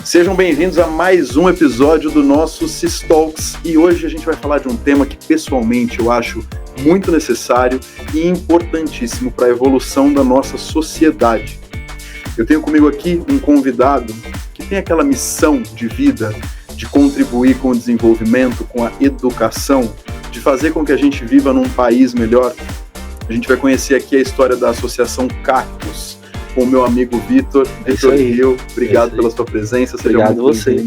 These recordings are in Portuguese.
Sejam bem-vindos a mais um episódio do nosso Cis Talks, e hoje a gente vai falar de um tema que pessoalmente eu acho muito necessário e importantíssimo para a evolução da nossa sociedade. Eu tenho comigo aqui um convidado que tem aquela missão de vida de contribuir com o desenvolvimento, com a educação, de fazer com que a gente viva num país melhor. A gente vai conhecer aqui a história da Associação Cactus, com o meu amigo Vitor Rio. Obrigado pela sua presença. Obrigado você.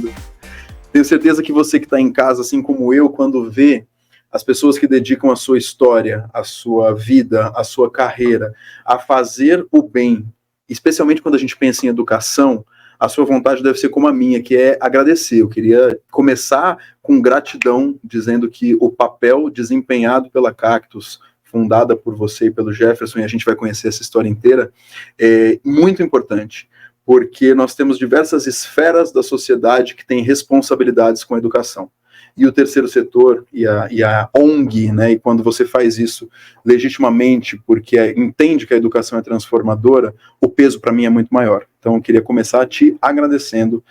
Tenho certeza que você que está em casa, assim como eu, quando vê as pessoas que dedicam a sua história, a sua vida, a sua carreira, a fazer o bem, especialmente quando a gente pensa em educação, a sua vontade deve ser como a minha, que é agradecer. Eu queria começar com gratidão, dizendo que o papel desempenhado pela Cactus, fundada por você e pelo Jefferson, e a gente vai conhecer essa história inteira, é muito importante, porque nós temos diversas esferas da sociedade que têm responsabilidades com a educação. E o terceiro setor e a ONG, né, e quando você faz isso legitimamente, porque entende que a educação é transformadora, o peso para mim é muito maior. Então eu queria começar te agradecendo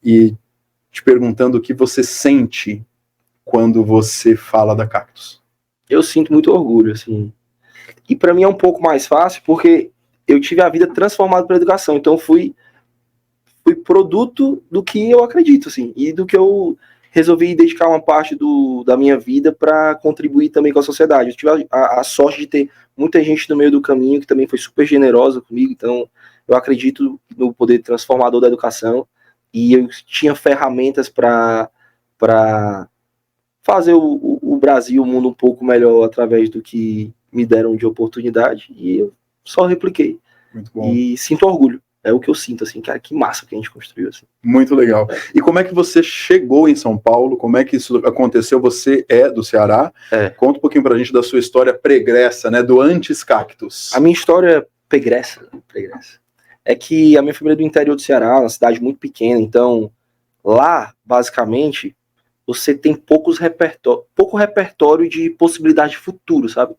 e te perguntando o que você sente quando você fala da Cactus. Eu sinto muito orgulho, assim. E para mim é um pouco mais fácil, porque eu tive a vida transformada pela educação. Então fui produto do que eu acredito, assim, e do que eu resolvi dedicar uma parte da minha vida para contribuir também com a sociedade. Eu tive a sorte de ter muita gente no meio do caminho que também foi super generosa comigo. Então eu acredito no poder transformador da educação, e eu tinha ferramentas para fazer o Brasil, o mundo um pouco melhor através do que me deram de oportunidade, e eu só repliquei. Muito bom. E sinto orgulho. É o que eu sinto, assim, cara, que massa que a gente construiu, assim. Muito legal. E como é que você chegou em São Paulo? Como é que isso aconteceu? Você é do Ceará. Conta um pouquinho pra gente da sua história pregressa, né, do Antes Cactus. A minha história pregressa, é que a minha família é do interior do Ceará, uma cidade muito pequena, então lá, basicamente, você tem pouco repertório de possibilidade de futuro, sabe?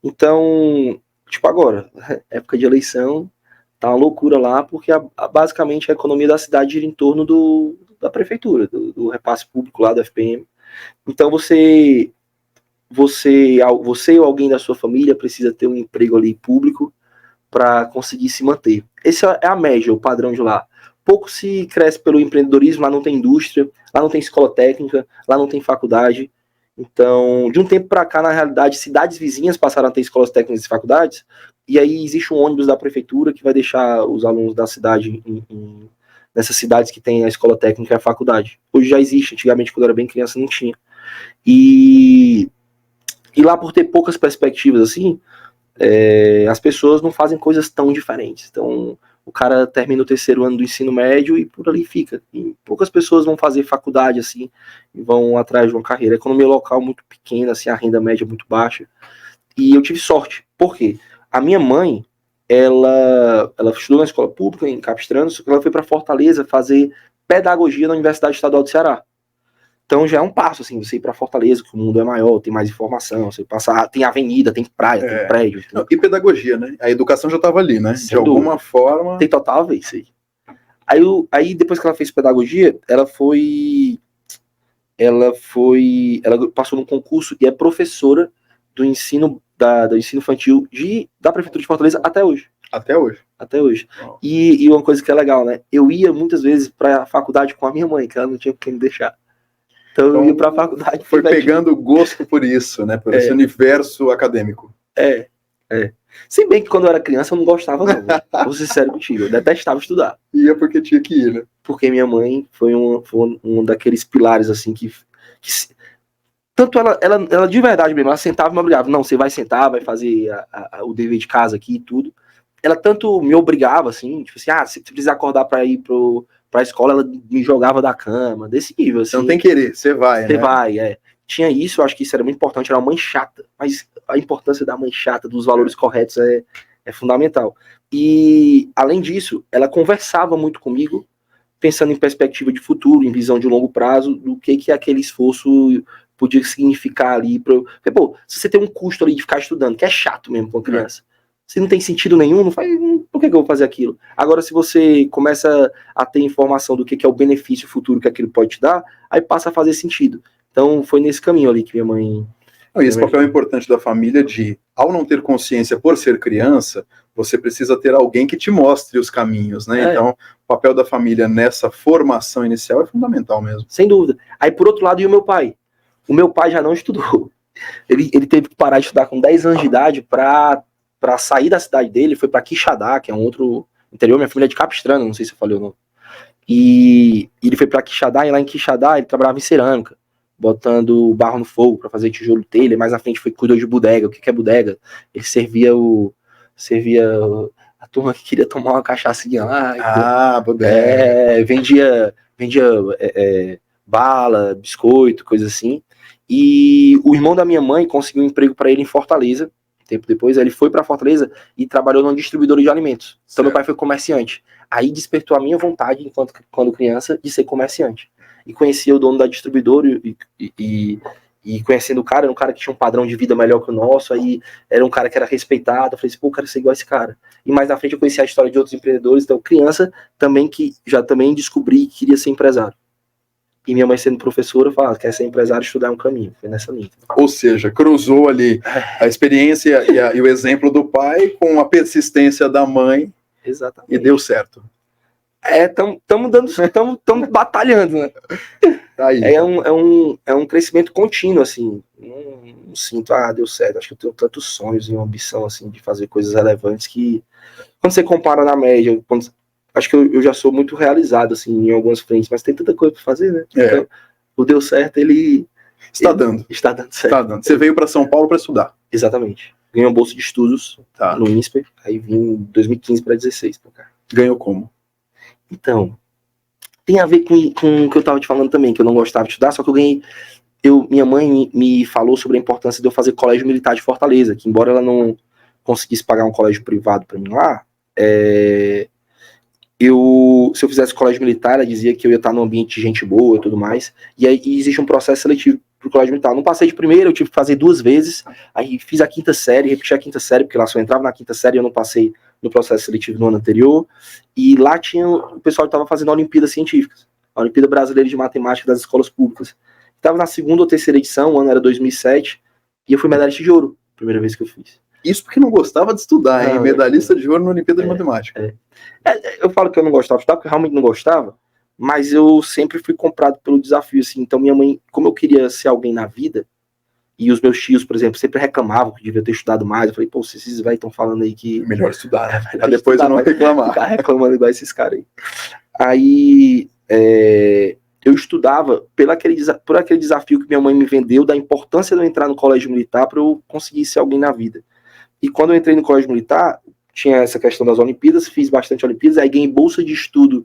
Então, tipo agora, época de eleição, tá uma loucura lá, porque basicamente a economia da cidade gira em torno da prefeitura, do repasse público lá, do FPM. Então você ou alguém da sua família precisa ter um emprego ali público para conseguir se manter. Esse é a média, o padrão de lá. Pouco se cresce pelo empreendedorismo, lá não tem indústria, lá não tem escola técnica, lá não tem faculdade. Então, de um tempo para cá, na realidade, cidades vizinhas passaram a ter escolas técnicas e faculdades, e aí existe um ônibus da prefeitura que vai deixar os alunos da cidade nessas cidades que tem a escola técnica e a faculdade. Hoje já existe, antigamente, quando eu era bem criança, não tinha. E lá, por ter poucas perspectivas assim, as pessoas não fazem coisas tão diferentes. Então, o cara termina o terceiro ano do ensino médio e por ali fica. E poucas pessoas vão fazer faculdade assim e vão atrás de uma carreira. A economia local muito pequena, assim, a renda média muito baixa. E eu tive sorte. Por quê? A minha mãe, ela estudou na escola pública em Capistrano, só que ela foi para Fortaleza fazer pedagogia na Universidade Estadual do Ceará. Então já é um passo, assim, você ir pra Fortaleza, que o mundo é maior, tem mais informação, você passa, tem avenida, tem praia, tem prédio. Tem... E pedagogia, né? A educação já estava ali, né? De alguma forma... Tem total a ver isso aí. Aí depois que ela fez pedagogia, ela passou num concurso e é professora do ensino, do ensino infantil da Prefeitura de Fortaleza até hoje. Até hoje? Até hoje. E uma coisa que é legal, né? Eu ia muitas vezes pra faculdade com a minha mãe, que ela não tinha quem me deixar. Então eu ia pra faculdade. Foi pegando gosto por isso, né? Por esse universo acadêmico. Se bem que quando eu era criança eu não gostava, não. Vou ser sério contigo, eu detestava estudar. Ia porque tinha que ir, né? Porque minha mãe foi um daqueles pilares, assim, que tanto ela de verdade mesmo, ela sentava e me obrigava. Não, você vai sentar, vai fazer o dever de casa aqui e tudo. Ela tanto me obrigava, assim, tipo assim, você precisa acordar pra ir pra escola, ela me jogava da cama, desse nível, assim. Você não tem que querer, você vai, Você vai. Tinha isso, eu acho que isso era muito importante, era uma mãe chata, mas a importância da mãe chata, dos valores corretos é fundamental. E, além disso, ela conversava muito comigo, pensando em perspectiva de futuro, em visão de longo prazo, do que aquele esforço podia significar ali. Porque, se você tem um custo ali de ficar estudando, que é chato mesmo com a criança, Se não tem sentido nenhum, não faz, por que eu vou fazer aquilo? Agora, se você começa a ter informação do que é o benefício futuro que aquilo pode te dar, aí passa a fazer sentido. Então, foi nesse caminho ali que minha mãe... E esse papel é importante da família de, ao não ter consciência por ser criança, você precisa ter alguém que te mostre os caminhos, né? Então, o papel da família nessa formação inicial é fundamental mesmo. Sem dúvida. Aí, por outro lado, e o meu pai? O meu pai já não estudou. Ele teve que parar de estudar com 10 anos de idade para sair da cidade dele, foi para Quixadá, que é um outro interior, minha família é de Capistrano, não sei se eu falei ou não. E ele foi para Quixadá, e lá em Quixadá ele trabalhava em cerâmica, botando barro no fogo para fazer tijolo telha. Mais na frente foi cuidou de bodega. O que é bodega? Ele servia a turma que queria tomar uma cachaçinha lá. Bodega. Vendia bala, biscoito, coisa assim. E o irmão da minha mãe conseguiu um emprego para ele em Fortaleza. Tempo depois, ele foi para Fortaleza e trabalhou numa distribuidora de alimentos. Então, meu pai foi comerciante. Aí despertou a minha vontade, quando criança, de ser comerciante. E conhecia o dono da distribuidora e conhecendo o cara, era um cara que tinha um padrão de vida melhor que o nosso, aí era um cara que era respeitado. Eu falei assim, pô, eu quero ser igual a esse cara. E mais na frente eu conheci a história de outros empreendedores. Então, criança também que já também descobri que queria ser empresário. E minha mãe sendo professora, fala, quer ser empresário, estudar é um caminho. Foi nessa linha. Ou seja, cruzou ali a experiência e o exemplo do pai com a persistência da mãe. Exatamente. E deu certo. Estamos batalhando, né? Tá aí. É um crescimento contínuo, assim. Não sinto, deu certo. Acho que eu tenho tantos sonhos e uma ambição, assim, de fazer coisas relevantes que, quando você compara na média, acho que eu já sou muito realizado, assim, em algumas frentes, mas tem tanta coisa para fazer, né? Então, o deu certo, ele está dando certo. Está dando. Você veio para São Paulo para estudar. Exatamente. Ganhei uma bolsa de estudos no INSPER, aí vim em 2015 para 2016. Ganhou como? Então, tem a ver com o que eu estava te falando também, que eu não gostava de estudar, só que eu ganhei... minha mãe me falou sobre a importância de eu fazer colégio militar de Fortaleza, que embora ela não conseguisse pagar um colégio privado para mim lá, se eu fizesse colégio militar, ela dizia que eu ia estar num ambiente de gente boa e tudo mais, e aí existe um processo seletivo pro colégio militar. Eu não passei de primeira, eu tive que fazer 2 vezes, aí fiz a 5ª série, repeti a 5ª série, porque lá só entrava na 5ª série, eu não passei no processo seletivo no ano anterior, e lá tinha o pessoal que estava fazendo Olimpíadas Científicas, a Olimpíada Brasileira de Matemática das Escolas Públicas. Estava na 2ª ou 3ª edição, o ano era 2007, e eu fui medalhista de ouro, primeira vez que eu fiz. Isso porque não gostava de estudar, hein? Medalhista de ouro na Olimpíada de Matemática. Eu falo que eu não gostava de estudar, porque eu realmente não gostava, mas eu sempre fui comprado pelo desafio, assim. Então minha mãe, como eu queria ser alguém na vida, e os meus tios, por exemplo, sempre reclamavam que devia ter estudado mais, eu falei, pô, se esses velhos estão falando aí que... Melhor estudar, pra depois eu não reclamar. Ficar reclamando igual esses caras aí. Aí, eu estudava por aquele desafio que minha mãe me vendeu, da importância de eu entrar no colégio militar para eu conseguir ser alguém na vida. E quando eu entrei no colégio militar, tinha essa questão das Olimpíadas, fiz bastante Olimpíadas, aí ganhei bolsa de estudo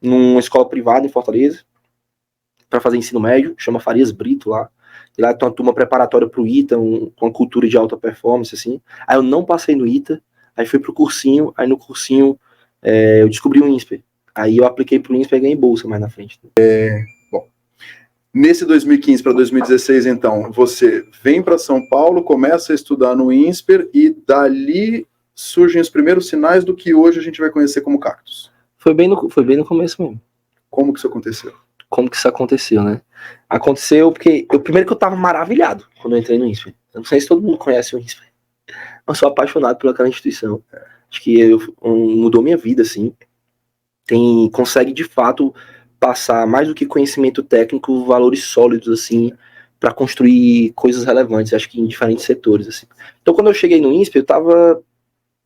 numa escola privada em Fortaleza, para fazer ensino médio, chama Farias Brito lá. E lá tem uma turma preparatória pro ITA, com uma cultura de alta performance, assim. Aí eu não passei no ITA, aí fui pro cursinho, aí no cursinho eu descobri o INSPER. Aí eu apliquei pro INSPER e ganhei bolsa mais na frente. Bom, nesse 2015 para 2016, então, você vem para São Paulo, começa a estudar no INSPER e dali surgem os primeiros sinais do que hoje a gente vai conhecer como Cactus. Foi bem no começo mesmo. Como que isso aconteceu? Como que isso aconteceu, né? Aconteceu porque, primeiro que eu tava maravilhado quando eu entrei no INSPER. Eu não sei se todo mundo conhece o INSPER. Eu sou apaixonado pelaquela instituição. Acho que mudou minha vida, assim. Consegue, de fato, passar mais do que conhecimento técnico, valores sólidos, assim, para construir coisas relevantes, acho que em diferentes setores, assim. Então, quando eu cheguei no INSPER, eu tava,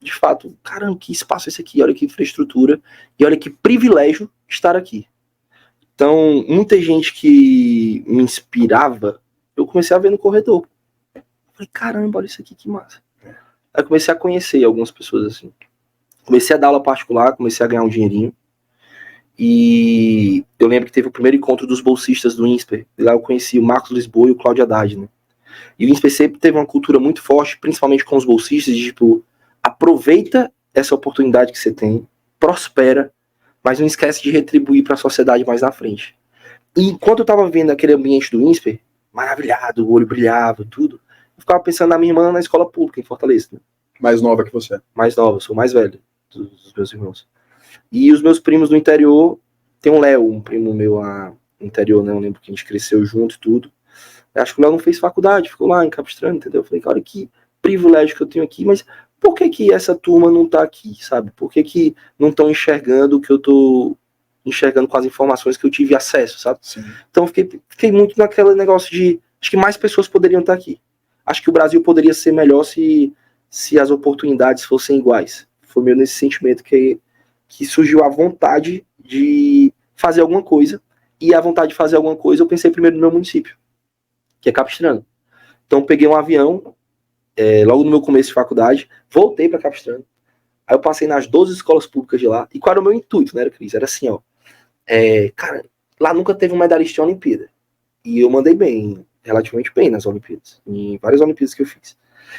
de fato, caramba, que espaço é esse aqui? Olha que infraestrutura e olha que privilégio estar aqui. Então, muita gente que me inspirava, eu comecei a ver no corredor. Falei, caramba, olha isso aqui, que massa. Aí comecei a conhecer algumas pessoas, assim. Comecei a dar aula particular, comecei a ganhar um dinheirinho. E eu lembro que teve o primeiro encontro dos bolsistas do INSPER. E lá eu conheci o Marcos Lisboa e o Cláudio Haddad, né? E o INSPER sempre teve uma cultura muito forte, principalmente com os bolsistas, de tipo, aproveita essa oportunidade que você tem, prospera, mas não esquece de retribuir para a sociedade mais na frente. E enquanto eu tava vendo aquele ambiente do INSPER, maravilhado, o olho brilhava, tudo, eu ficava pensando na minha irmã na escola pública, em Fortaleza, né? Mais nova que você. Mais nova, sou mais velho dos meus irmãos. E os meus primos no interior, tem um Léo, um primo meu lá no interior, né? Eu lembro que a gente cresceu junto e tudo. Eu acho que o Léo não fez faculdade, ficou lá em Capistrano, entendeu? Eu falei, cara, que privilégio que eu tenho aqui, mas por que essa turma não tá aqui, sabe? Por que não estão enxergando o que eu tô enxergando com as informações que eu tive acesso, sabe? Sim. Então fiquei muito naquele negócio de, acho que mais pessoas poderiam estar aqui. Acho que o Brasil poderia ser melhor se as oportunidades fossem iguais. Foi meio nesse sentimento que surgiu a vontade de fazer alguma coisa, e a vontade de fazer alguma coisa eu pensei primeiro no meu município, que é Capistrano. Então peguei um avião, logo no meu começo de faculdade, voltei para Capistrano, aí eu passei nas 12 escolas públicas de lá, e qual era o meu intuito, né, Cris? Era assim, ó, cara, lá nunca teve um medalhista em Olimpíada, e eu mandei bem, relativamente bem nas Olimpíadas, em várias Olimpíadas que eu fiz.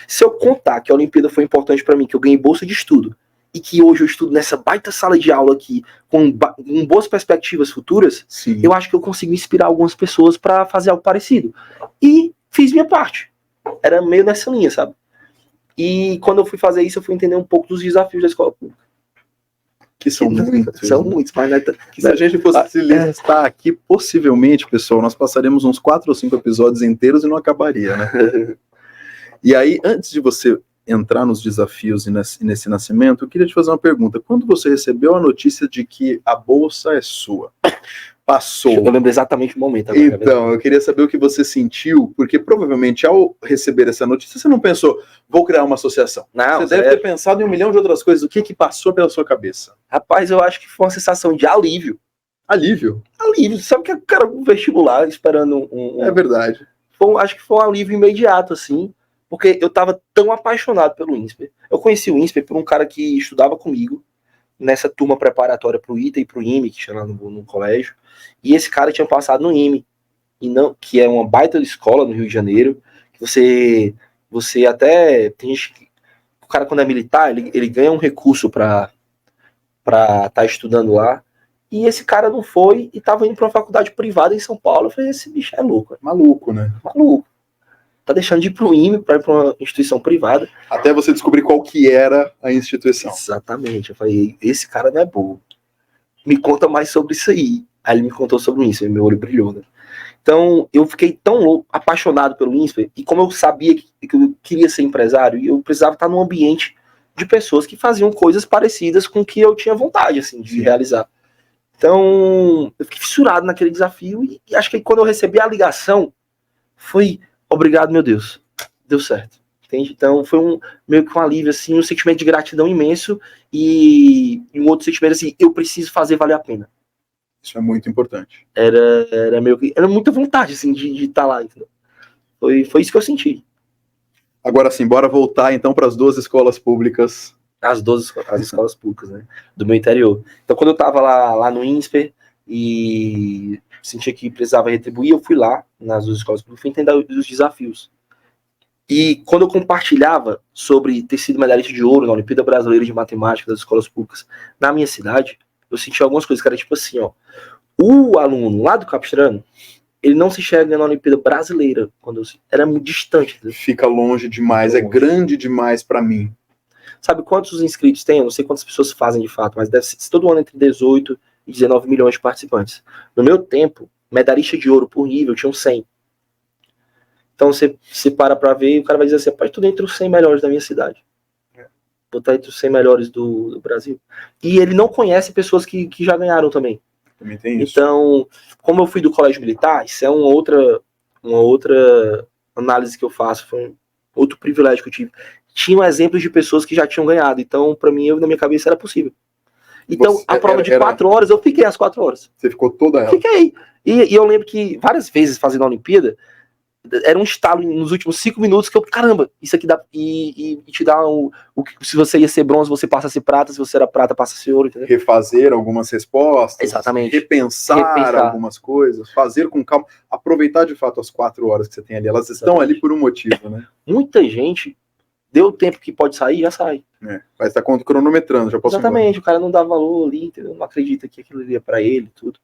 Se eu contar que a Olimpíada foi importante para mim, que eu ganhei bolsa de estudo, e que hoje eu estudo nessa baita sala de aula aqui, com boas perspectivas futuras, Sim. eu acho que eu consigo inspirar algumas pessoas para fazer algo parecido. E fiz minha parte. Era meio nessa linha, sabe? E quando eu fui fazer isso, eu fui entender um pouco dos desafios da escola pública. Que são muitos. São muitos, mas se a gente fosse se listar aqui, possivelmente, pessoal, nós passaremos uns 4 ou 5 episódios inteiros e não acabaria, né? E aí, antes de você entrar nos desafios e nesse nascimento, eu queria te fazer uma pergunta. Quando você recebeu a notícia de que a bolsa é sua, passou... Eu lembro exatamente o momento. Agora, então, eu queria saber o que você sentiu, porque provavelmente ao receber essa notícia, você não pensou, vou criar uma associação. Não, você deve ter pensado em um milhão de outras coisas. O que passou pela sua cabeça? Rapaz, eu acho que foi uma sensação de alívio. Alívio? Alívio. Sabe que o cara no vestibular esperando É verdade. Acho que foi um alívio imediato, assim, porque eu tava tão apaixonado pelo INSPER. Eu conheci o INSPER por um cara que estudava comigo nessa turma preparatória pro ITA e pro IME, que tinha lá no colégio. E esse cara tinha passado no IME, que é uma baita escola no Rio de Janeiro, que você até... Tem gente que, o cara, quando é militar, ele ganha um recurso pra estar estudando lá. E esse cara não foi e tava indo pra uma faculdade privada em São Paulo. Eu falei, esse bicho é louco. Maluco, né? Maluco. Tá deixando de ir pro IME pra ir pra uma instituição privada. Até você descobrir qual que era a instituição. Exatamente. Eu falei, esse cara não é bobo. Me conta mais sobre isso aí. Aí ele me contou sobre isso, e meu olho brilhou, né? Então, eu fiquei tão apaixonado pelo INSPER, e como eu sabia que eu queria ser empresário, eu precisava estar num ambiente de pessoas que faziam coisas parecidas com o que eu tinha vontade, assim, de realizar. Então, eu fiquei fissurado naquele desafio, e acho que quando eu recebi a ligação, foi... Obrigado, meu Deus. Deu certo. Entende? Então foi meio que um alívio, assim, um sentimento de gratidão imenso e um outro sentimento assim, eu preciso fazer valer a pena. Isso é muito importante. Era muita vontade, assim, de estar lá, entendeu? Foi isso que eu senti. Agora sim, bora voltar então para as 12 escolas públicas. As escolas públicas, né? Do meu interior. Então quando eu tava lá no INSPER e sentia que precisava retribuir, eu fui lá nas 2 escolas públicas, fui entender os desafios. E quando eu compartilhava sobre ter sido medalhista de ouro na Olimpíada Brasileira de Matemática das escolas públicas na minha cidade, eu sentia algumas coisas que era tipo assim, ó, o aluno lá do Capistrano, ele não se enxerga na Olimpíada Brasileira, era muito distante. Entendeu? Fica longe demais, é grande demais para mim. Sabe quantos inscritos tem? Eu não sei quantas pessoas fazem de fato, mas deve ser todo ano entre 18 e 19 milhões de participantes. No meu tempo, medalhista de ouro por nível tinham 100. Então você para ver e o cara vai dizer assim, pode tudo entre os 100 melhores da minha cidade. Botar entre os 100 melhores do Brasil. E ele não conhece pessoas que já ganharam também. Também tem isso. Então, como eu fui do colégio militar, isso é uma outra análise que eu faço, foi um outro privilégio que eu tive. Tinham exemplos de pessoas que já tinham ganhado. Então, para mim, na minha cabeça era possível. Então, a prova de 4 horas, eu fiquei às 4 horas. Você ficou toda ela? Fiquei. E eu lembro que várias vezes fazendo a Olimpíada, era um estalo nos últimos 5 minutos que eu, caramba, isso aqui dá. E te dá se você ia ser bronze, você passa a ser prata, se você era prata, passa a ser ouro, entendeu? Refazer algumas respostas. Exatamente. Repensar algumas coisas, fazer com calma, aproveitar de fato as 4 horas que você tem ali. Elas estão ali por um motivo, né? Muita gente deu o tempo que pode sair, já sai. Vai estar cronometrando, já posso. Exatamente, o cara não dá valor ali, entendeu? Não acredita que aquilo ali é pra ele, tudo.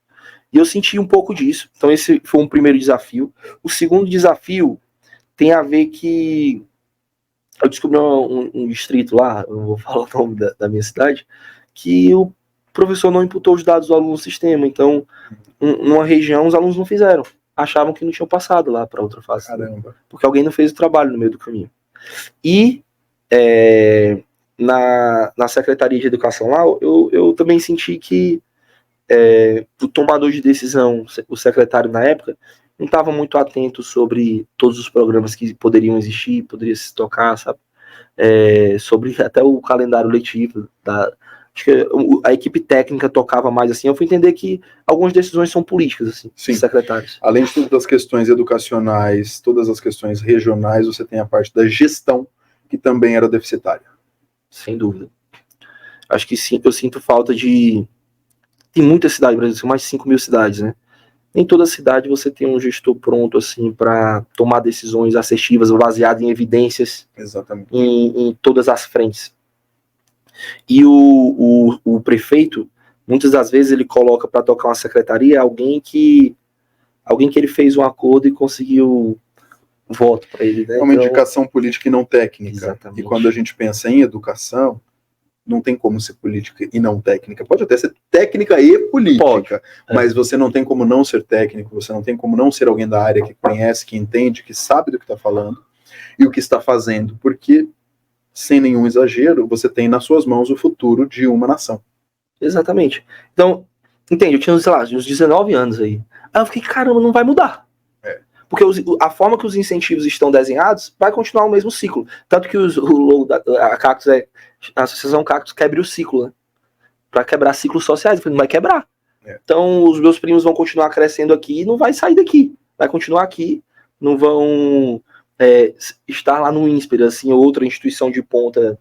E eu senti um pouco disso. Então esse foi um primeiro desafio. O segundo desafio tem a ver que eu descobri um distrito lá, eu não vou falar o nome da minha cidade, que o professor não imputou os dados do aluno no sistema. Então, numa região, os alunos não fizeram. Achavam que não tinham passado lá para outra fase. Caramba. Porque alguém não fez o trabalho no meio do caminho. E na Secretaria de Educação lá, eu também senti que o tomador de decisão, o secretário na época, não estava muito atento sobre todos os programas que poderiam existir, poderia se tocar, sabe? Sobre até o calendário letivo. Acho que a equipe técnica tocava mais assim. Eu fui entender que algumas decisões são políticas, assim, Sim. secretários. Além de todas as questões educacionais, todas as questões regionais, você tem a parte da gestão, que também era deficitária. Sem dúvida. Acho que sim, eu sinto falta de... Tem muita cidade no Brasil, são mais de 5 mil cidades, né? Nem toda cidade você tem um gestor pronto, assim, para tomar decisões assertivas, baseadas em evidências. Exatamente. Em todas as frentes. E o prefeito, muitas das vezes, ele coloca para tocar uma secretaria alguém que ele fez um acordo e conseguiu voto para ele, né? É uma indicação política e não técnica. Exatamente. E quando a gente pensa em educação, não tem como ser política e não técnica. Pode até ser técnica e política, mas você não tem como não ser técnico, você não tem como não ser alguém da área que conhece, que entende, que sabe do que está falando e o que está fazendo, porque, sem nenhum exagero, você tem nas suas mãos o futuro de uma nação. Exatamente. Então, entende, eu tinha, sei lá, uns 19 anos aí. Aí eu fiquei, caramba, não vai mudar. Porque a forma que os incentivos estão desenhados vai continuar o mesmo ciclo. Tanto que o logo da Cactus a Associação Cactus quebre o ciclo, né? Para quebrar ciclos sociais. Eu falei, não vai quebrar. Então, os meus primos vão continuar crescendo aqui e não vai sair daqui. Vai continuar aqui. Não vão estar lá no INSPER, assim, ou outra instituição de ponta.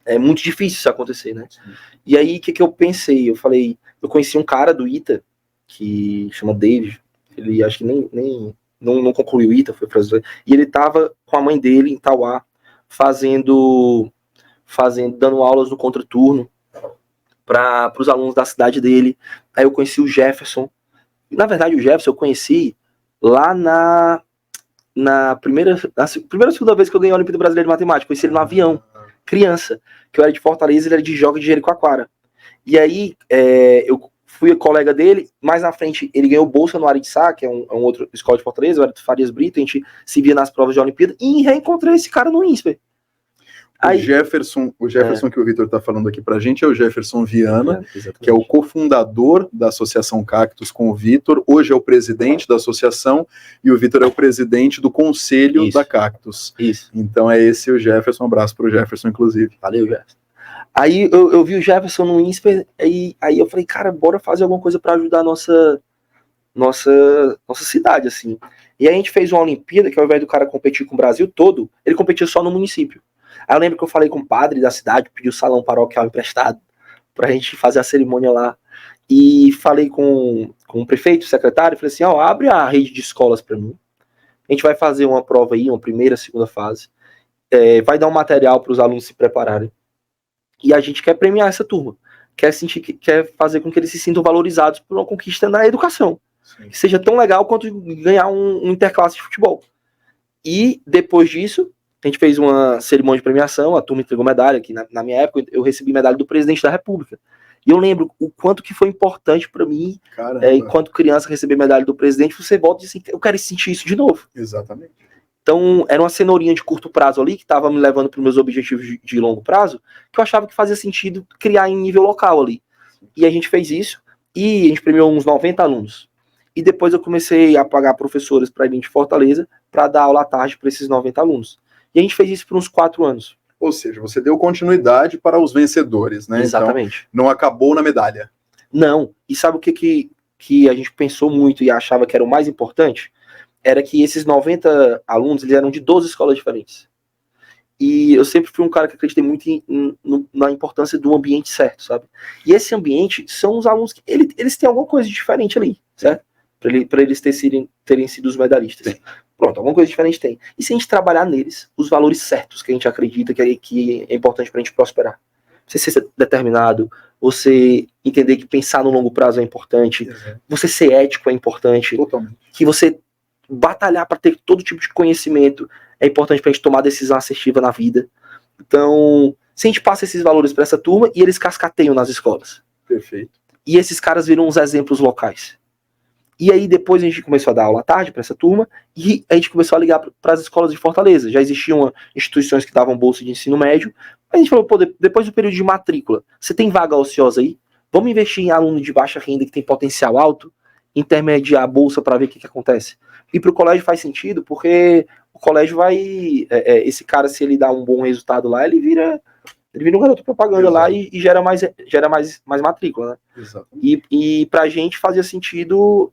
É muito difícil isso acontecer, né? Sim. E aí, o que eu pensei? Eu falei, eu conheci um cara do ITA, que chama David. Ele acho que não concluiu o ITA, foi para e ele tava com a mãe dele em Tauá, dando aulas no contraturno para os alunos da cidade dele. Aí eu conheci o Jefferson. Na verdade, o Jefferson eu conheci lá na primeira ou segunda vez que eu ganhei a Olimpíada Brasileira de Matemática. Conheci ele no avião, criança, que eu era de Fortaleza, ele era de Joga de Jericoacoara. E aí, eu fui colega dele, mais na frente ele ganhou bolsa no Aritsá, que é um outro escola de Fortaleza, o Arito Farias Brito, a gente se via nas provas de Olimpíada, e reencontrei esse cara no INSPER. O Jefferson que o Vitor está falando aqui pra gente é o Jefferson Viana, que é o cofundador da Associação Cactus com o Vitor, hoje é o presidente da associação, e o Vitor é o presidente do conselho da Cactus. Isso. Então é esse o Jefferson, um abraço pro Jefferson, inclusive. Valeu, Jefferson. Aí eu vi o Jefferson no INSPER, aí eu falei, cara, bora fazer alguma coisa para ajudar a nossa cidade, assim. E aí a gente fez uma Olimpíada, que ao invés do cara competir com o Brasil todo, ele competia só no município. Aí eu lembro que eu falei com o padre da cidade, pedi o salão paroquial emprestado pra gente fazer a cerimônia lá. E falei com o prefeito, o secretário, falei assim, abre a rede de escolas pra mim. A gente vai fazer uma prova aí, uma primeira, segunda fase. Vai dar um material para os alunos se prepararem. E a gente quer premiar essa turma. Quer fazer com que eles se sintam valorizados por uma conquista na educação. Sim. Que seja tão legal quanto ganhar um interclasse de futebol. E depois disso, a gente fez uma cerimônia de premiação, a turma entregou medalha, que na minha época eu recebi medalha do presidente da República. E eu lembro o quanto que foi importante para mim, enquanto criança, receber medalha do presidente, você volta e diz assim, eu quero sentir isso de novo. Exatamente. Então, era uma cenourinha de curto prazo ali, que estava me levando para os meus objetivos de longo prazo, que eu achava que fazia sentido criar em nível local ali. E a gente fez isso, e a gente premiou uns 90 alunos. E depois eu comecei a pagar professores para vir de Fortaleza, para dar aula à tarde para esses 90 alunos. E a gente fez isso por uns 4 anos. Ou seja, você deu continuidade para os vencedores, né? Exatamente. Então, não acabou na medalha. Não. E sabe o que a gente pensou muito e achava que era o mais importante? Era que esses 90 alunos, eles eram de 12 escolas diferentes. E eu sempre fui um cara que acreditei muito na importância do ambiente certo, sabe? E esse ambiente são os alunos que eles têm alguma coisa diferente ali, certo? Para eles terem sido os medalhistas. Sim. Pronto, alguma coisa diferente tem. E se a gente trabalhar neles, os valores certos que a gente acredita que é importante pra gente prosperar. Você ser determinado, você entender que pensar no longo prazo é importante, você ser ético é importante, totalmente. Que você batalhar para ter todo tipo de conhecimento é importante pra gente tomar decisão assertiva na vida. Então, se a gente passa esses valores para essa turma e eles cascateiam nas escolas. Perfeito. E esses caras viram uns exemplos locais. E aí depois a gente começou a dar aula à tarde para essa turma e a gente começou a ligar para as escolas de Fortaleza. Já existiam instituições que davam bolsa de ensino médio. A gente falou, pô, depois do período de matrícula, você tem vaga ociosa aí? Vamos investir em aluno de baixa renda que tem potencial alto? Intermediar a bolsa para ver o que acontece. E para o colégio faz sentido, porque o colégio vai... esse cara, se ele dá um bom resultado lá, ele vira um garoto propaganda. Exato. Lá e gera mais matrícula, né? Exato. E pra gente fazia sentido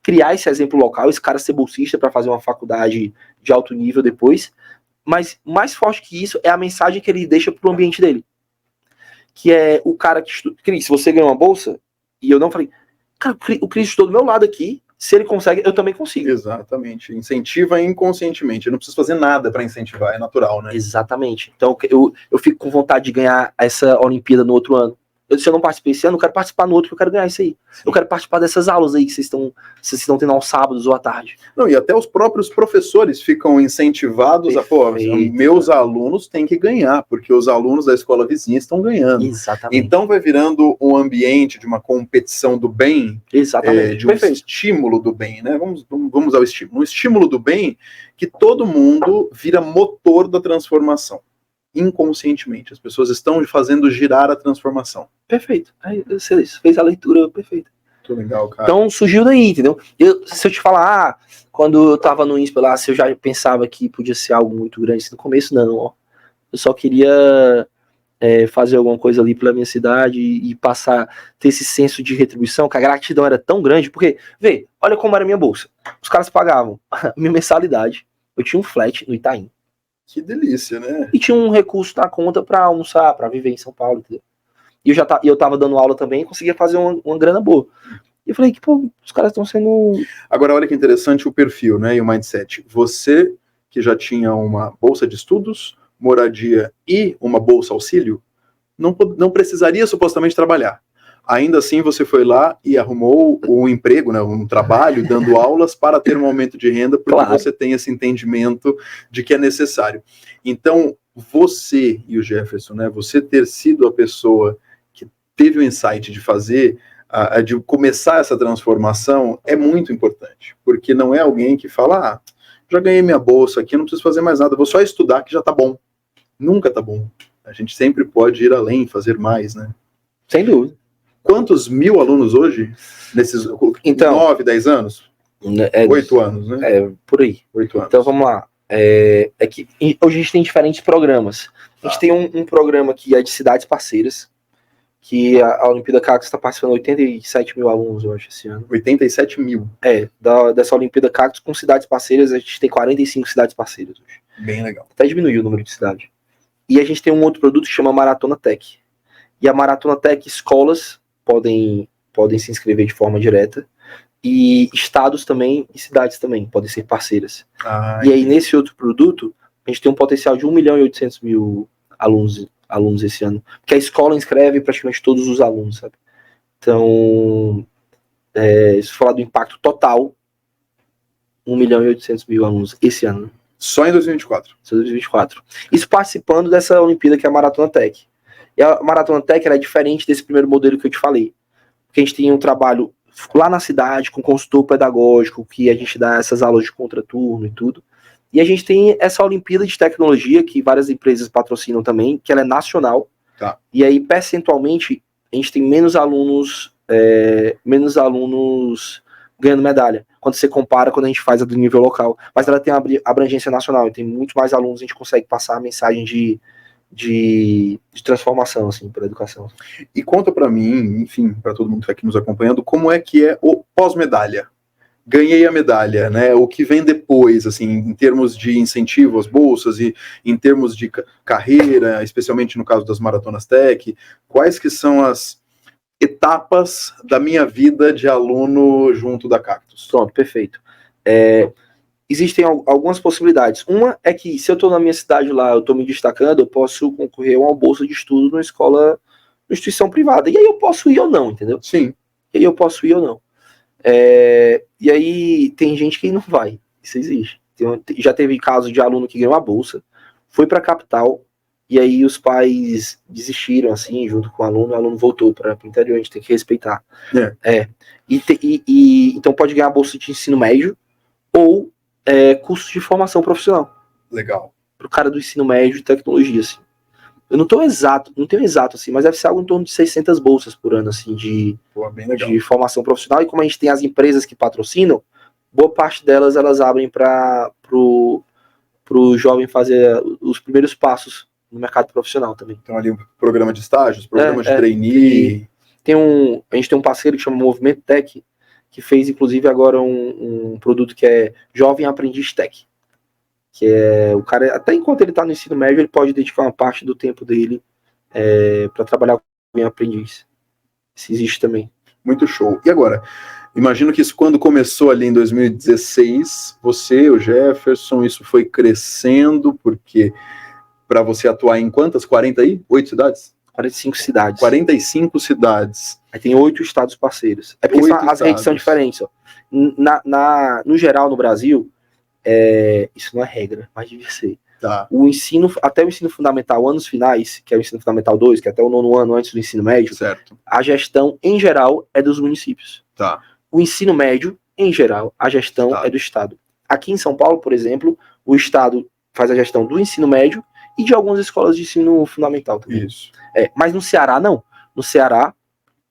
criar esse exemplo local, esse cara ser bolsista para fazer uma faculdade de alto nível depois, mas mais forte que isso é a mensagem que ele deixa pro ambiente dele, que é o cara que estuda. Cris, se você ganhou uma bolsa, e eu não falei, cara, o Cris estudou do meu lado aqui, se ele consegue, eu também consigo. Exatamente. Incentiva inconscientemente. Eu não preciso fazer nada para incentivar, é natural, né? Exatamente. Então eu fico com vontade de ganhar essa Olimpíada no outro ano. Se eu não participei esse ano, eu quero participar no outro, que eu quero ganhar isso aí. Sim. Eu quero participar dessas aulas aí que vocês estão tendo aos sábados ou à tarde. Não, e até os próprios professores ficam incentivados a, pô, meus alunos têm que ganhar, porque os alunos da escola vizinha estão ganhando. Exatamente. Então vai virando um ambiente de uma competição do bem, de um estímulo do bem, né? Vamos ao estímulo. Um estímulo do bem que todo mundo vira motor da transformação. Inconscientemente, as pessoas estão fazendo girar a transformação. Perfeito. Aí você fez a leitura perfeita. Muito legal, cara. Então surgiu daí, entendeu? Se eu te falar, quando eu tava no INSPE lá, se eu já pensava que podia ser algo muito grande no começo, não, ó. Eu só queria fazer alguma coisa ali pela minha cidade e ter esse senso de retribuição, que a gratidão era tão grande, porque, vê, olha como era a minha bolsa. Os caras pagavam a minha mensalidade, eu tinha um flat no Itaim. Que delícia, né? E tinha um recurso na conta pra almoçar, pra viver em São Paulo, entendeu? E eu tava dando aula também e conseguia fazer uma grana boa. E eu falei que, pô, os caras estão sendo... Agora, olha que interessante o perfil, né, e o mindset. Você, que já tinha uma bolsa de estudos, moradia e uma bolsa auxílio, não precisaria supostamente trabalhar. Ainda assim, você foi lá e arrumou um emprego, né, um trabalho, dando aulas para ter um aumento de renda, porque claro, você tem esse entendimento de que é necessário. Então, você e o Jefferson, né, você ter sido a pessoa que teve o insight de fazer, de começar essa transformação, é muito importante, porque não é alguém que fala, já ganhei minha bolsa aqui, não preciso fazer mais nada, vou só estudar que já tá bom. Nunca tá bom. A gente sempre pode ir além, fazer mais, né? Sem dúvida. Quantos mil alunos hoje, nesses 9, 10 anos? 8 anos, né? Por aí. 8 anos. Então vamos lá. É que hoje a gente tem diferentes programas. A gente tem um programa que é de cidades parceiras, que a Olimpíada Cactus está participando 87 mil alunos, eu acho, esse ano. 87 mil? Dessa Olimpíada Cactus com cidades parceiras, a gente tem 45 cidades parceiras hoje. Bem legal. Até diminuiu o número de cidades. E a gente tem um outro produto que chama Maratona Tech. E a Maratona Tech, escolas podem se inscrever de forma direta, e estados também e cidades também podem ser parceiras. E aí nesse outro produto a gente tem um potencial de 1.800.000 alunos esse ano, porque a escola inscreve praticamente todos os alunos, sabe? Então, se falar do impacto total, 1.800.000 alunos esse ano. Só em 2024? Só em 2024. Isso participando dessa Olimpíada que é a Maratona Tech. E a Maratona Tech era diferente desse primeiro modelo que eu te falei. Porque a gente tem um trabalho lá na cidade, com consultor pedagógico, que a gente dá essas aulas de contraturno e tudo. E a gente tem essa Olimpíada de Tecnologia, que várias empresas patrocinam também, que ela é nacional. Tá. E aí, percentualmente, a gente tem menos alunos ganhando medalha, quando você compara quando a gente faz a do nível local. Mas ela tem uma abrangência nacional, e tem muito mais alunos, a gente consegue passar a mensagem de transformação, assim, para a educação. E conta para mim, enfim, para todo mundo que está aqui nos acompanhando, como é que é o pós-medalha? Ganhei a medalha, né? O que vem depois, assim, em termos de incentivo às bolsas e em termos de carreira, especialmente no caso das maratonas tech, quais que são as etapas da minha vida de aluno junto da Cactus? Pronto, perfeito. Existem algumas possibilidades. Uma é que, se eu estou na minha cidade lá, eu estou me destacando, eu posso concorrer a uma bolsa de estudo numa escola, numa instituição privada. E aí eu posso ir ou não, entendeu? Sim. E aí eu posso ir ou não. E aí tem gente que não vai. Isso existe. Já teve caso de aluno que ganhou a bolsa, foi para a capital, e aí os pais desistiram, assim, junto com o aluno voltou para o interior, a gente tem que respeitar. Então pode ganhar a bolsa de ensino médio ou curso de formação profissional. Legal. Para o cara do ensino médio de tecnologia, assim. Eu não tenho exato, assim, mas deve ser algo em torno de 600 bolsas por ano, assim, de formação profissional. E como a gente tem as empresas que patrocinam, boa parte delas, elas abrem para pro jovem fazer os primeiros passos no mercado profissional também. Então ali um programa de estágios, programa de trainee. A gente tem um parceiro que chama Movimento Tech, que fez, inclusive, agora um produto que é Jovem Aprendiz Tech. Que é o cara, até enquanto ele está no ensino médio, ele pode dedicar uma parte do tempo dele para trabalhar como aprendiz. Isso existe também. Muito show. E agora, imagino que isso quando começou ali em 2016, você, o Jefferson, isso foi crescendo, porque para você atuar em quantas? 48 cidades? 45 cidades. 45 cidades. Aí tem 8 estados parceiros. É porque as redes são diferentes. Ó. No geral, no Brasil, isso não é regra, mas devia ser. Tá. Até o ensino fundamental, anos finais, que é o ensino fundamental 2, que é até o 9º ano antes do ensino médio, certo. A gestão, em geral, é dos municípios. Tá. O ensino médio, em geral, a gestão é do Estado. Aqui em São Paulo, por exemplo, o Estado faz a gestão do ensino médio e de algumas escolas de ensino fundamental também. Isso. Mas no Ceará, não. No Ceará,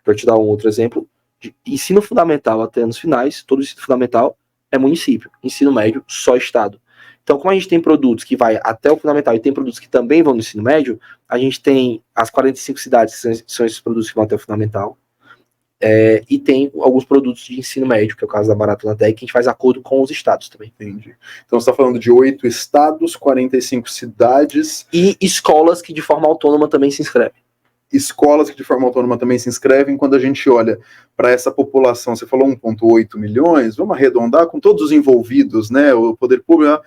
para te dar um outro exemplo, de ensino fundamental até anos finais, todo ensino fundamental é município. Ensino médio, só Estado. Então, como a gente tem produtos que vai até o fundamental e tem produtos que também vão no ensino médio, a gente tem as 45 cidades que são esses produtos que vão até o fundamental, e tem alguns produtos de ensino médio, que é o caso da Maratona Tech, que a gente faz acordo com os estados também. Entendi. Então você está falando de 8 estados, 45 cidades. E escolas que de forma autônoma também se inscrevem. Escolas que de forma autônoma também se inscrevem. Quando a gente olha para essa população, você falou 1,8 milhões, vamos arredondar com todos os envolvidos, né? O poder público,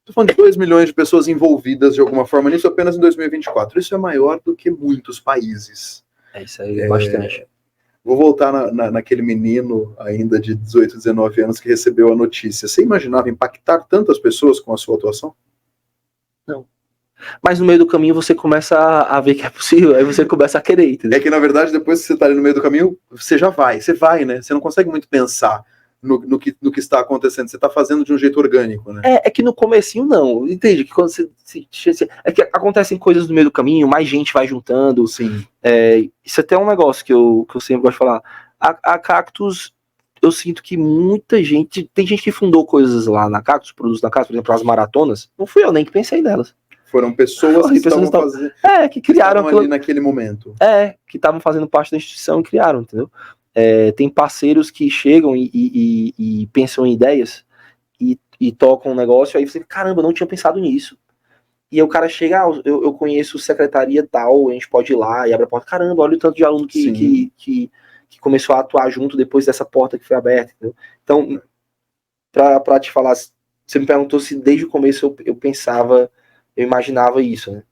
estou falando de 2 milhões de pessoas envolvidas de alguma forma nisso apenas em 2024. Isso é maior do que muitos países. Isso aí é bastante. Vou voltar naquele menino ainda de 18, 19 anos que recebeu a notícia. Você imaginava impactar tantas pessoas com a sua atuação? Não. Mas no meio do caminho você começa a ver que é possível, aí você começa a querer, entendeu? É que na verdade depois que você está ali no meio do caminho, você vai, né? Você não consegue muito pensar no que está acontecendo, você está fazendo de um jeito orgânico, né? É que no comecinho não, entende? Que quando é que acontecem coisas no meio do caminho, mais gente vai juntando. Sim. Isso até é um negócio que eu sempre gosto de falar. A Cactus, eu sinto que muita gente, tem gente que fundou coisas lá na Cactus, produtos da Cactus, por exemplo, as maratonas, não fui eu nem que pensei nelas. Foram pessoas que estavam fazendo. Que criaram ali naquele momento. Que estavam fazendo parte da instituição e criaram, entendeu? Tem parceiros que chegam e pensam em ideias e tocam um negócio, aí você, caramba, eu não tinha pensado nisso. E aí o cara chega, eu conheço secretaria tal, a gente pode ir lá e abre a porta. Caramba, olha o tanto de aluno que começou a atuar junto depois dessa porta que foi aberta, entendeu? Então, pra te falar, você me perguntou se desde o começo eu pensava, eu imaginava isso, né?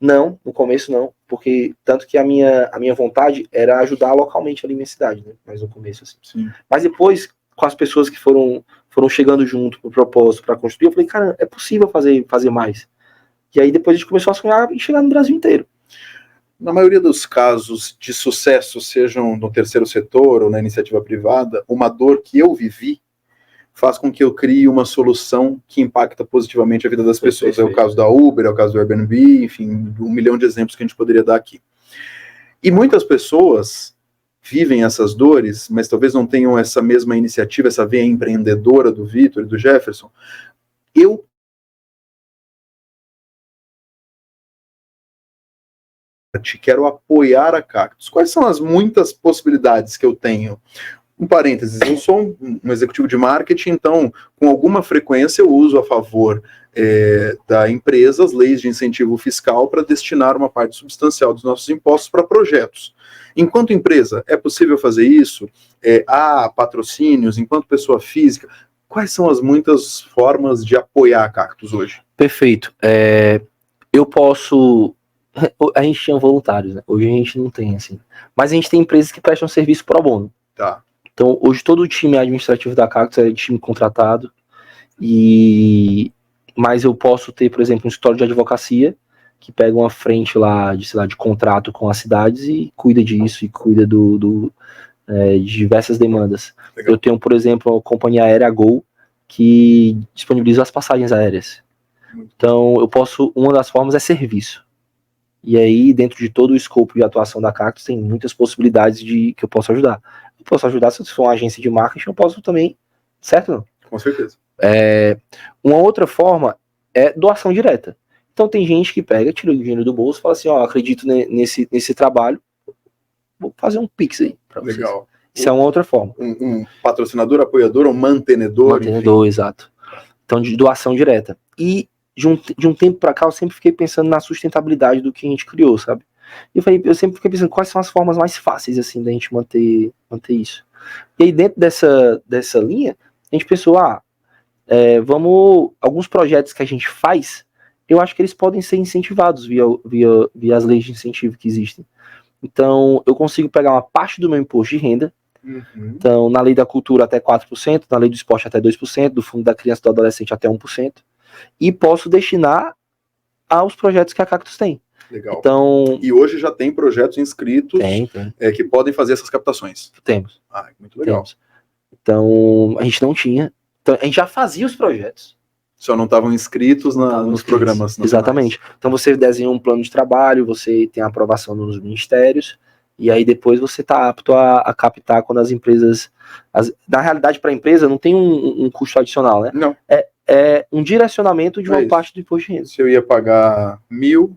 Não, no começo não, porque tanto que a minha vontade era ajudar localmente ali na minha cidade, né? Mas no começo, assim. Sim. Mas depois, com as pessoas que foram chegando junto pro propósito, para construir, eu falei, cara, é possível fazer mais. E aí depois a gente começou a sonhar e chegar no Brasil inteiro. Na maioria dos casos de sucesso, sejam no terceiro setor ou na iniciativa privada, uma dor que eu vivi faz com que eu crie uma solução que impacta positivamente a vida das pessoas. É o caso da Uber, é o caso do Airbnb, enfim, 1 milhão de exemplos que a gente poderia dar aqui. E muitas pessoas vivem essas dores, mas talvez não tenham essa mesma iniciativa, essa veia empreendedora do Vitor e do Jefferson. Eu quero apoiar a Cactus. Quais são as muitas possibilidades que eu tenho? Um parênteses, eu sou um executivo de marketing, então, com alguma frequência, eu uso a favor da empresa as leis de incentivo fiscal para destinar uma parte substancial dos nossos impostos para projetos. Enquanto empresa, é possível fazer isso? Há patrocínios, enquanto pessoa física? Quais são as muitas formas de apoiar a Cactus hoje? Perfeito. Eu posso... A gente tinha voluntários, né? Hoje a gente não tem, assim. Mas a gente tem empresas que prestam serviço pro bono. Tá. Então, hoje todo o time administrativo da Cactus é time contratado. Mas eu posso ter, por exemplo, um escritório de advocacia que pega uma frente lá de, sei lá, de contrato com as cidades e cuida disso, e cuida de diversas demandas. Legal. Eu tenho, por exemplo, a companhia aérea Gol, que disponibiliza as passagens aéreas. Então, uma das formas é serviço. E aí, dentro de todo o escopo de atuação da Cactus, tem muitas possibilidades que eu posso ajudar. Eu posso ajudar se eu for uma agência de marketing, eu posso também, certo? Não? Com certeza. Uma outra forma é doação direta. Então tem gente que pega, tira o dinheiro do bolso e fala assim, ó, acredito nesse trabalho, vou fazer um pix aí pra vocês. Legal. Isso é uma outra forma. Um patrocinador, apoiador, um mantenedor. Mantenedor, exato. Então, de doação direta. E de um tempo pra cá, eu sempre fiquei pensando na sustentabilidade do que a gente criou, sabe? Eu sempre fiquei pensando quais são as formas mais fáceis, assim, da gente manter isso. E aí, dentro dessa linha, a gente pensou, alguns projetos que a gente faz, eu acho que eles podem ser incentivados via as leis de incentivo que existem. Então, eu consigo pegar uma parte do meu imposto de renda. Então, na lei da cultura até 4%, na lei do esporte até 2%, do fundo da criança e do adolescente até 1%, e posso destinar aos projetos que a Cactus tem. Legal. Então, e hoje já tem projetos inscritos tem. Que podem fazer essas captações. Temos. Muito legal. Temos. Então, a gente não tinha. Então, a gente já fazia os projetos. Só não estavam inscritos nos programas. Exatamente. Então você desenha um plano de trabalho, você tem a aprovação nos ministérios, e aí depois você está apto a captar quando as empresas... na realidade, para a empresa, não tem um custo adicional, né? Não. É um direcionamento de uma parte do imposto de renda. Se eu ia pagar 1.000,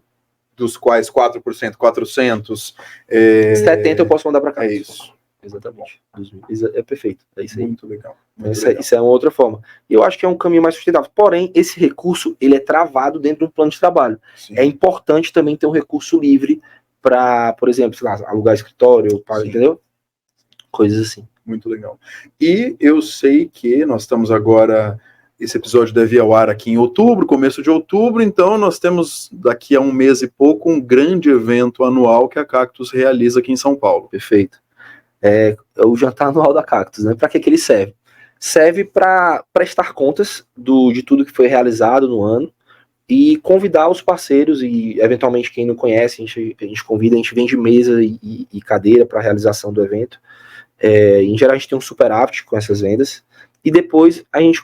dos quais 4%, 400... 70 eu posso mandar para cá. É isso. Exatamente. É perfeito. É isso aí. Muito legal. Isso é uma outra forma. Eu acho que é um caminho mais sustentável. Porém, esse recurso, ele é travado dentro de um plano de trabalho. Sim. É importante também ter um recurso livre para, por exemplo, sei lá, alugar escritório, entendeu? Coisas assim. Muito legal. E eu sei que nós estamos agora... Esse episódio deve ir ao ar aqui em outubro, começo de outubro, então nós temos daqui a um mês e pouco um grande evento anual que a Cactus realiza aqui em São Paulo. Perfeito. É o jantar anual da Cactus, né? Para que ele serve? Serve para prestar contas de tudo que foi realizado no ano e convidar os parceiros e, eventualmente, quem não conhece, a gente convida, a gente vende mesa e cadeira para a realização do evento. Em geral, a gente tem um superávit com essas vendas e depois a gente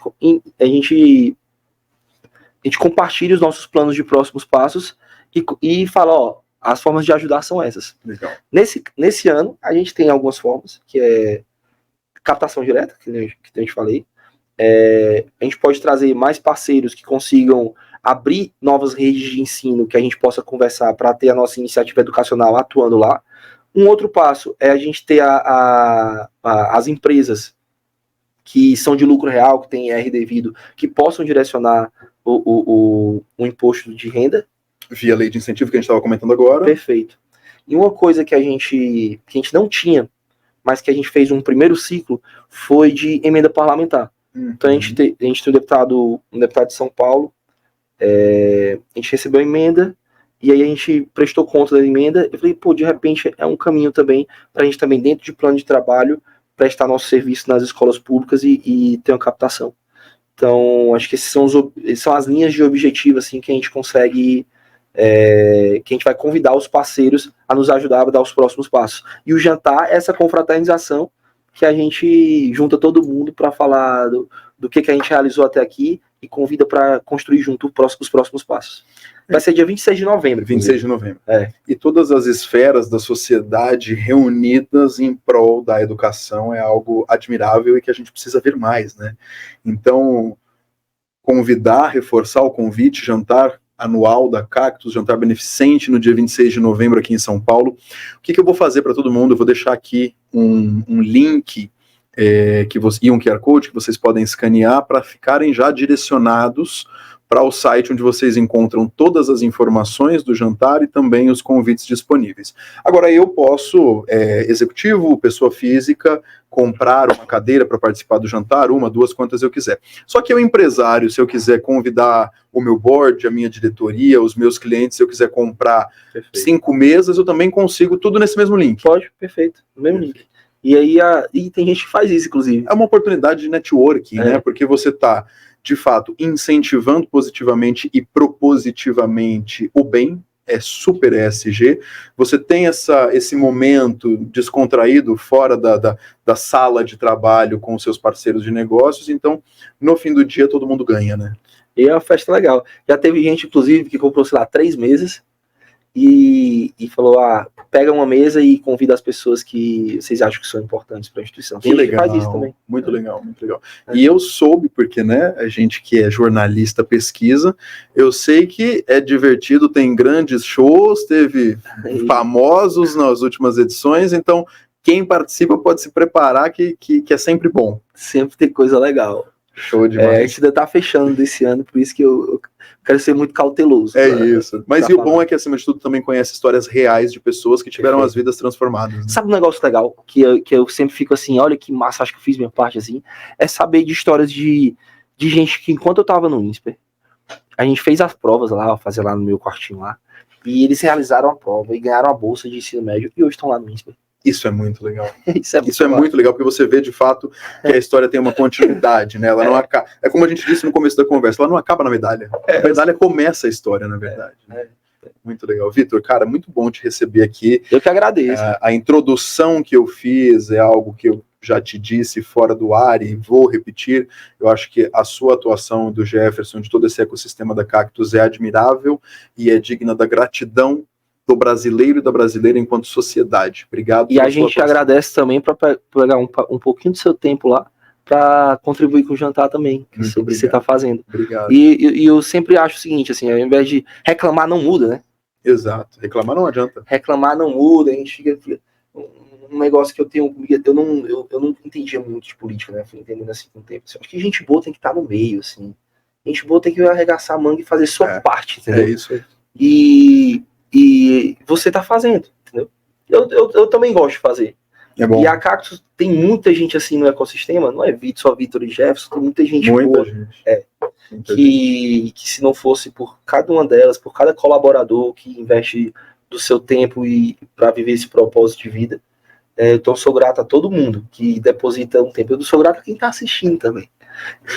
compartilha os nossos planos de próximos passos e fala, ó, as formas de ajudar são essas. Legal. Nesse ano, a gente tem algumas formas, que é captação direta, que eu te falei. A gente pode trazer mais parceiros que consigam abrir novas redes de ensino que a gente possa conversar para ter a nossa iniciativa educacional atuando lá. Um outro passo é a gente ter as empresas que são de lucro real, que têm IR devido, que possam direcionar o imposto de renda. Via lei de incentivo que a gente estava comentando agora. Perfeito. E uma coisa que a gente não tinha, mas que a gente fez um primeiro ciclo, foi de emenda parlamentar. Então a gente tem um deputado de São Paulo, a gente recebeu a emenda, e aí a gente prestou conta da emenda, eu falei, de repente é um caminho também, para a gente também, dentro de plano de trabalho, prestar nosso serviço nas escolas públicas e ter uma captação. Então, acho que esses são as linhas de objetivo, assim, que a gente consegue... que a gente vai convidar os parceiros a nos ajudar a dar os próximos passos. E o jantar é essa confraternização que a gente junta todo mundo para falar do que a gente realizou até aqui e convida para construir junto os próximos passos. Vai ser dia 26 de novembro. 26 de novembro. E todas as esferas da sociedade reunidas em prol da educação é algo admirável e que a gente precisa ver mais, né? Então, reforçar o convite, jantar anual da Cactus, jantar beneficente no dia 26 de novembro aqui em São Paulo. O que eu vou fazer para todo mundo? Eu vou deixar aqui um link e um QR Code que vocês podem escanear para ficarem já direcionados para o site onde vocês encontram todas as informações do jantar e também os convites disponíveis. Agora, eu posso, executivo, pessoa física, comprar uma cadeira para participar do jantar, 1, 2, quantas eu quiser. Só que eu, empresário, se eu quiser convidar o meu board, a minha diretoria, os meus clientes, se eu quiser comprar 5 mesas, eu também consigo tudo nesse mesmo link. Pode, perfeito, no mesmo link. E aí e tem gente que faz isso, inclusive. É uma oportunidade de networking, né? Porque você está de fato, incentivando positivamente e propositivamente o bem, é super ESG. Você tem esse momento descontraído fora da sala de trabalho com os seus parceiros de negócios, então, no fim do dia, todo mundo ganha, né? E é uma festa legal. Já teve gente, inclusive, que comprou, sei lá, 3 mesas e falou, pega uma mesa e convida as pessoas que vocês acham que são importantes para a instituição. Que legal, faz isso também. Muito legal, muito legal. E eu soube, porque, né, a gente que é jornalista pesquisa, eu sei que é divertido, tem grandes shows, teve famosos nas últimas edições, então quem participa pode se preparar que é sempre bom. Sempre tem coisa legal. Show demais. A gente ainda tá fechando desse ano, por isso que eu quero ser muito cauteloso. Isso. Mas e o bom é que, acima de tudo, também conhece histórias reais de pessoas que tiveram as vidas transformadas. Né? Sabe um negócio legal? Que eu sempre fico assim, olha que massa, acho que eu fiz minha parte assim. É saber de histórias de gente que, enquanto eu tava no INSPER, a gente fez as provas lá, fazer lá no meu quartinho lá, e eles realizaram a prova e ganharam a bolsa de ensino médio e hoje estão lá no INSPER. Isso é muito legal. Isso é muito legal, porque você vê de fato que a história tem uma continuidade, né? Ela não acaba. É como a gente disse no começo da conversa, ela não acaba na medalha. A medalha começa a história, na verdade. Muito legal. Vitor, cara, muito bom te receber aqui. Eu que agradeço. A introdução que eu fiz é algo que eu já te disse fora do ar e vou repetir. Eu acho que a sua atuação do Jefferson, de todo esse ecossistema da Cactus é admirável e é digna da gratidão do brasileiro e da brasileira enquanto sociedade. Obrigado. E a gente agradece também para pegar um pouquinho do seu tempo lá para contribuir com o jantar também, que você está fazendo. Obrigado. E eu sempre acho o seguinte, assim, ao invés de reclamar, não muda, né? Exato. Reclamar não adianta. Reclamar não muda, a gente fica... Um negócio que eu tenho comigo, eu não entendia muito de política, né? Fui entendendo assim com o tempo. Assim, acho que gente boa tem que estar no meio, assim. Gente boa tem que arregaçar a manga e fazer sua parte, entendeu? É isso aí. E você tá fazendo, entendeu? Eu também gosto de fazer. É bom. E a Cactus tem muita gente assim no ecossistema, não é só Vitor e Jefferson, tem muita gente boa. Que se não fosse por cada uma delas, por cada colaborador que investe do seu tempo e para viver esse propósito de vida, então eu sou grato a todo mundo que deposita um tempo. Eu sou grato a quem tá assistindo também.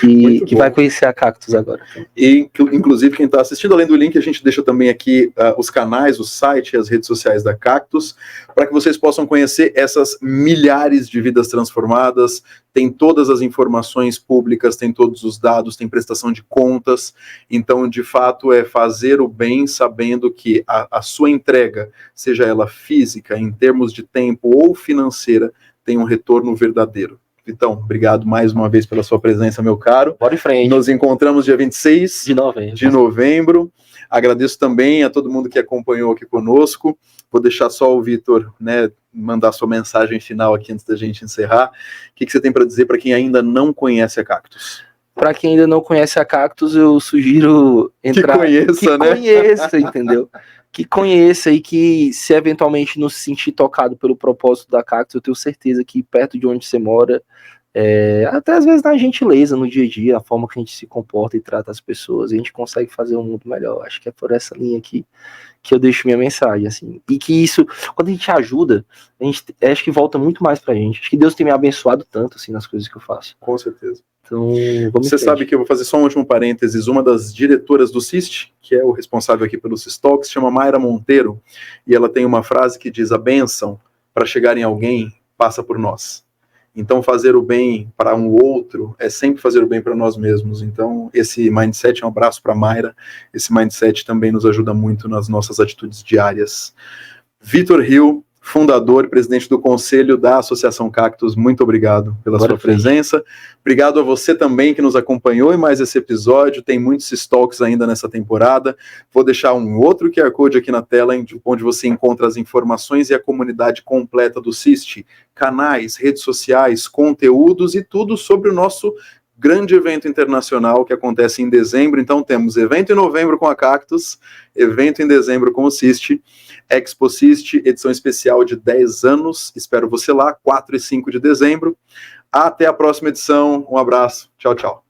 Que vai conhecer a Cactus agora. E, inclusive, quem está assistindo, além do link, a gente deixa também aqui os canais, o site e as redes sociais da Cactus, para que vocês possam conhecer essas milhares de vidas transformadas. Tem todas as informações públicas, tem todos os dados, tem prestação de contas. Então, de fato, é fazer o bem sabendo que a sua entrega, seja ela física, em termos de tempo ou financeira, tem um retorno verdadeiro. Vitão, obrigado mais uma vez pela sua presença, meu caro. Bora em frente. Nos encontramos dia 26 de novembro. Agradeço também a todo mundo que acompanhou aqui conosco. Vou deixar só o Vitor, né, mandar sua mensagem final aqui antes da gente encerrar. O que você tem para dizer para quem ainda não conhece a Cactus? Para quem ainda não conhece a Cactus, eu sugiro entrar... Conheça, entendeu? Que conheça e que, se eventualmente não se sentir tocado pelo propósito da Cactus, eu tenho certeza que perto de onde você mora, até às vezes na gentileza, no dia a dia, a forma que a gente se comporta e trata as pessoas, a gente consegue fazer um mundo melhor. Acho que é por essa linha aqui que eu deixo minha mensagem, assim. E que isso, quando a gente ajuda, acho que volta muito mais pra gente. Acho que Deus tem me abençoado tanto, assim, nas coisas que eu faço. Com certeza. Então, você sabe que eu vou fazer só um último parênteses. Uma das diretoras do CIST, que é o responsável aqui pelo CISTalks, se chama Mayra Monteiro, e ela tem uma frase que diz: a bênção, para chegar em alguém, passa por nós. Então, fazer o bem para um outro é sempre fazer o bem para nós mesmos. Então, esse mindset, um abraço para a Mayra, esse mindset também nos ajuda muito nas nossas atitudes diárias. Vitor Hill, fundador e presidente do conselho da Associação Cactus, muito obrigado pela sua presença. Obrigado a você também que nos acompanhou em mais esse episódio. Tem muitos CISTalks ainda nessa temporada. Vou deixar um outro QR Code aqui na tela, onde você encontra as informações e a comunidade completa do CIST, canais, redes sociais, conteúdos e tudo sobre o nosso grande evento internacional que acontece em dezembro. Então temos evento em novembro com a Cactus, evento em dezembro com o CIST, Expo CIST, edição especial de 10 anos. Espero você lá, 4 e 5 de dezembro. Até a próxima edição. Um abraço. Tchau, tchau.